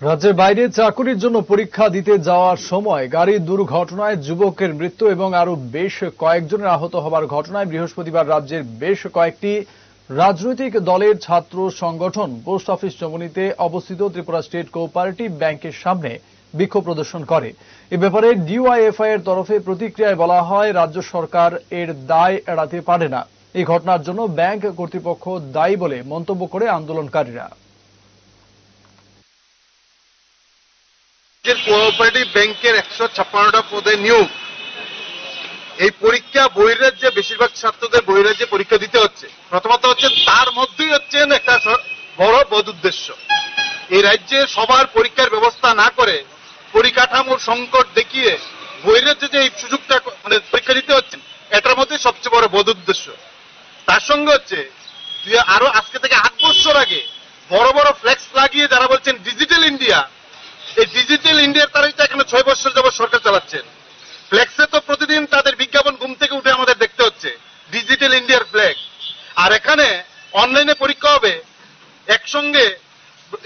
রাজ্যের বাইরে চাকুরির জন্য পরীক্ষা দিতে যাওয়ার সময় গাড়ির দুর্ঘটনায় যুবকের মৃত্যু এবং আরো বেশ কয়েকজনের আহত হবার ঘটনায় বৃহস্পতিবার রাজ্যের বেশ কয়েকটি রাজনৈতিক দলের ছাত্র সংগঠন পোস্ট অফিস চমুনিতে অবস্থিত ত্রিপুরা স্টেট কোঅপারেটিভ ব্যাংকের সামনে বিক্ষোভ প্রদর্শন করে। এ ব্যাপারে ডিওয়াইএফআই এর তরফে প্রতিক্রিয়ায় বলা হয়, রাজ্য সরকার এর দায় এড়াতে পারে না। এই ঘটনার জন্য ব্যাংক কর্তৃপক্ষ দায়ী বলে মন্তব্য করে আন্দোলনকারীরা। কোঅপারেটিভ ব্যাংকের 156টা পদে নিয়োগ, এই পরীক্ষা বহির্রাজ্যে বেশিরভাগ ছাত্রদের বহির্রাজ্যে পরীক্ষা দিতে হচ্ছে। প্রথমত হচ্ছে তার মধ্যেই হচ্ছেন একটা বড় বদ উদ্দেশ্য। এই রাজ্যে সবার পরীক্ষার ব্যবস্থা না করে পরিকাঠামোর সংকট দেখিয়ে বহির্রাজ্যে যে এই সুযোগটা পরীক্ষা দিতে হচ্ছে, এটার মধ্যে সবচেয়ে বড় বদ উদ্দেশ্য। তার সঙ্গে হচ্ছে আরো আজকে থেকে 8 বছর আগে বড় বড় ফ্লেক্স লাগিয়ে যারা বলছেন ডিজিটাল ইন্ডিয়া, এই ডিজিটাল ইন্ডিয়ার তারা এখানে 6 বছর যাবত সরকার চালাচ্ছেন। ফ্লেক্সে তো প্রতিদিন তাদের বিজ্ঞাপন ঘুম থেকে উঠে আমাদের দেখতে হচ্ছে ডিজিটাল ইন্ডিয়ার ফ্ল্যাগ। আর এখানে অনলাইনে পরীক্ষা হবে, একসঙ্গে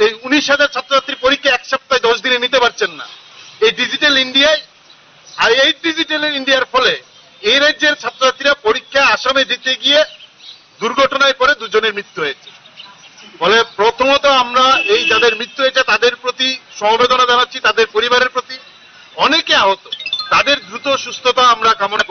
এই 19,000 ছাত্রছাত্রী পরীক্ষা এক সপ্তাহে 10 দিনে নিতে পারছেন না এই ডিজিটাল ইন্ডিয়ায়। আর এই ডিজিটাল ইন্ডিয়ার ফলে এই রাজ্যের ছাত্রছাত্রীরা পরীক্ষা আসামে দিতে গিয়ে দুর্ঘটনায় পড়ে 2 জনের মৃত্যু হয়েছে। ফলে প্রথমত আমরা এই যাদের মৃত্যু হয়েছে তাদের প্রতি সমবেদনা জানাচ্ছি, তাদের পরিবারের প্রতি। অনেকে আহত, তাদের দ্রুত সুস্থতা আমরা কামনা